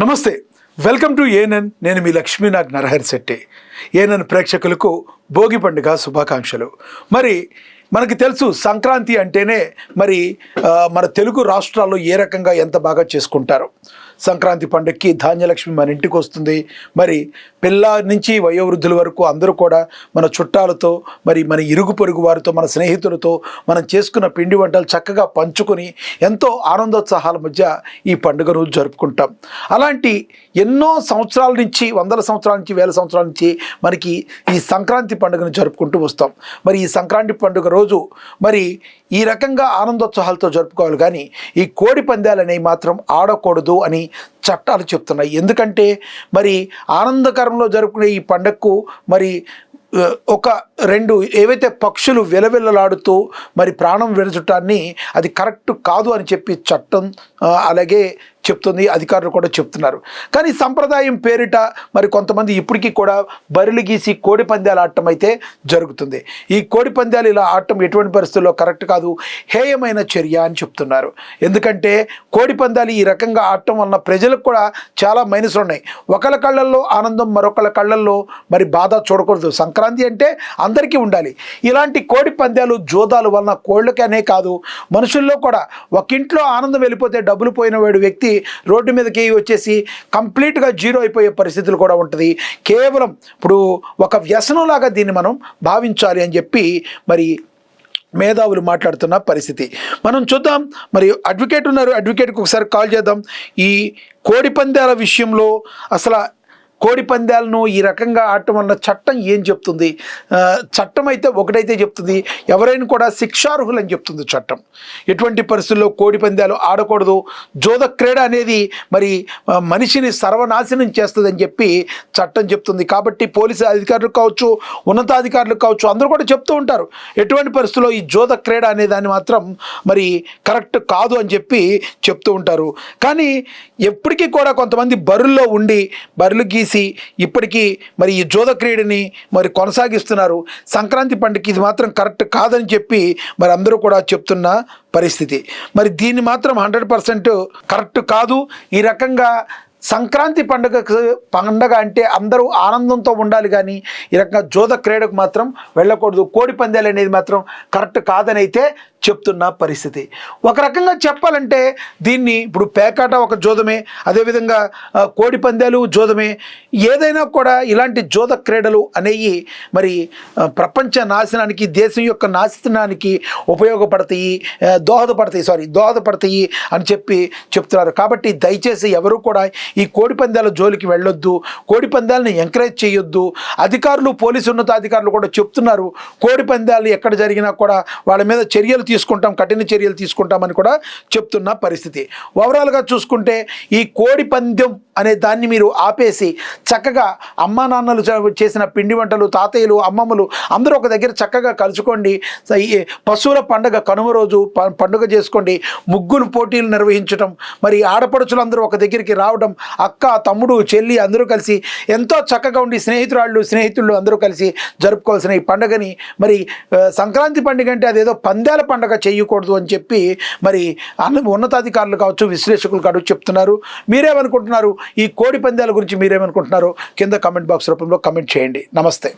నమస్తే, welcome to ANN. నేను మీ Lakshminag Narahari Shetty. ANN ప్రేక్షకులకు భోగి పండుగ శుభాకాంక్షలు. మరి మనకి తెలుసు సంక్రాంతి అంటేనే మరి మన తెలుగు రాష్ట్రాల్లో ఏ రకంగా ఎంత బాగా చేసుకుంటారో. సంక్రాంతి పండుగకి ధాన్యలక్ష్మి మన ఇంటికి వస్తుంది. మరి పిల్ల నుంచి వయోవృద్ధుల వరకు అందరూ కూడా మన చుట్టాలతో, మరి మన ఇరుగు పొరుగు వారితో, మన స్నేహితులతో మనం చేసుకున్న పిండి వంటలు చక్కగా పంచుకొని ఎంతో ఆనందోత్సాహాల మధ్య ఈ పండుగను జరుపుకుంటాం. అలాంటి ఎన్నో సంవత్సరాల నుంచి, వందల సంవత్సరాల నుంచి, వేల సంవత్సరాల నుంచి మనకి ఈ సంక్రాంతి పండుగను జరుపుకుంటూ వస్తాం. మరి ఈ సంక్రాంతి పండుగ రోజు మరి ఈ రకంగా ఆనందోత్సాహాలతో జరుపుకోవాలి, కానీ ఈ కోడి పందాలు అనేవి మాత్రం ఆడకూడదు అని చట్టాలు చెప్తున్నాయి. ఎందుకంటే మరి ఆనందకరంలో జరుపుకునే ఈ పండగకు మరి ఒక రెండు ఏవైతే పక్షులు విలవిల్లలాడుతూ మరి ప్రాణం విడచటాన్ని అది కరెక్ట్ కాదు అని చెప్పి చట్టం అలాగే చెప్తుంది, అధికారులు కూడా చెప్తున్నారు. కానీ సంప్రదాయం పేరిట మరి కొంతమంది ఇప్పటికీ కూడా బరిలు గీసి కోడి పందాలు ఆడటం అయితే జరుగుతుంది. ఈ కోడి పందాలు ఇలా ఆడటం ఎటువంటి పరిస్థితుల్లో కరెక్ట్ కాదు, హేయమైన చర్య అని చెప్తున్నారు. ఎందుకంటే కోడి పందాలు ఈ రకంగా ఆడటం వలన ప్రజలకు కూడా చాలా మైనస్లు ఉన్నాయి. ఒకళ్ళ కళ్ళల్లో ఆనందం, మరొకళ్ళ కళ్ళల్లో మరి బాధ చూడకూడదు. సంక్రాంతి అంటే అందరికీ ఉండాలి. ఇలాంటి కోడి పందాలు, జోదాలు వలన కోళ్ళకనే కాదు మనుషుల్లో కూడా ఒక ఇంట్లో ఆనందం వెళ్ళిపోతే డబ్బులు పోయిన వాడు వ్యక్తి రోడ్డు మీదకి వచ్చేసి కంప్లీట్గా జీరో అయిపోయే పరిస్థితులు కూడా ఉంటుంది. కేవలం ఇప్పుడు ఒక వ్యసనంలాగా దీన్ని మనం భావించాలి అని చెప్పి మరి మేధావులు మాట్లాడుతున్న పరిస్థితి మనం చూద్దాం. మరి అడ్వకేట్ ఉన్నారు, అడ్వకేట్కి ఒకసారి కాల్ చేద్దాం. ఈ కోడి పందాల విషయంలో అసలు కోడి పందాలను ఈ రకంగా ఆడటం వల్ల చట్టం ఏం చెప్తుంది? చట్టం అయితే ఒకటైతే చెప్తుంది, ఎవరైనా కూడా శిక్షార్హులు అని చెప్తుంది చట్టం. ఎటువంటి పరిస్థితుల్లో కోడి పందాలు ఆడకూడదు, జోద క్రీడ అనేది మరి మనిషిని సర్వనాశనం చేస్తుందని చెప్పి చట్టం చెప్తుంది. కాబట్టి పోలీసు అధికారులు కావచ్చు, ఉన్నతాధికారులు కావచ్చు, అందరూ కూడా చెప్తూ ఉంటారు ఎటువంటి పరిస్థితుల్లో ఈ జోద క్రీడ అనే దాన్ని మాత్రం మరి కరెక్ట్ కాదు అని చెప్పి చెప్తూ ఉంటారు. కానీ ఎప్పటికీ కూడా కొంతమంది బరుల్లో ఉండి బరులు గీసి ఇప్పటికీ మరి ఈ జోద క్రీడని మరి కొనసాగిస్తున్నారు. సంక్రాంతి పండుగకి ఇది మాత్రం కరెక్ట్ కాదని చెప్పి మరి అందరూ కూడా చెప్తున్న పరిస్థితి. మరి దీన్ని మాత్రం 100% కరెక్ట్ కాదు. ఈ రకంగా సంక్రాంతి పండగ అంటే అందరూ ఆనందంతో ఉండాలి, కానీ ఈ రకంగా జోద క్రీడకు మాత్రం వెళ్ళకూడదు. కోడి పందాలు అనేది మాత్రం కరెక్ట్ కాదని అయితే చెప్తున్న పరిస్థితి. ఒక రకంగా చెప్పాలంటే దీన్ని ఇప్పుడు పేకాట ఒక జోదమే, అదేవిధంగా కోడి పందాలు జోదమే. ఏదైనా కూడా ఇలాంటి జోద క్రీడలు అనేవి మరి ప్రపంచ నాశనానికి, దేశం యొక్క నాశనానికి ఉపయోగపడతాయి, దోహదపడతాయి అని చెప్పి చెప్తున్నారు. కాబట్టి దయచేసి ఎవరు కూడా ఈ కోడి పందాల జోలికి వెళ్ళొద్దు, కోడి పందాలను ఎంకరేజ్ చేయొద్దు. అధికారులు, పోలీసు ఉన్నతాధికారులు కూడా చెప్తున్నారు కోడి పందాలు ఎక్కడ జరిగినా కూడా వాళ్ళ మీద చర్యలు తీసుకుంటాం, కఠిన చర్యలు తీసుకుంటామని కూడా చెప్తున్న పరిస్థితి. ఓవరాల్గా చూసుకుంటే ఈ కోడి పందెం అనే దాన్ని మీరు ఆపేసి చక్కగా అమ్మా నాన్నలు చేసిన పిండి వంటలు, తాతయ్యలు, అమ్మమ్మలు అందరూ ఒక దగ్గర చక్కగా కలుసుకోండి. పశువుల పండుగ కనుమ రోజు పండుగ చేసుకోండి. ముగ్గులు పోటీలు నిర్వహించడం, మరి ఆడపడుచులందరూ ఒక దగ్గరికి రావడం, అక్క, తమ్ముడు, చెల్లి అందరూ కలిసి ఎంతో చక్కగా ఉండి స్నేహితులు అందరూ కలిసి జరుపుకోవాల్సిన ఈ పండుగని మరి సంక్రాంతి పండుగ అంటే అదేదో పందాల పండుగ చేయకూడదు అని చెప్పి మరి ఉన్నతాధికారులు కావచ్చు, విశ్లేషకులు కావచ్చు చెప్తున్నారు. మీరేమనుకుంటున్నారు? ఈ కోడి పందాల గురించి మీరేమనుకుంటున్నారో కింద కామెంట్ బాక్స్ రూపంలో కామెంట్ చేయండి. నమస్తే.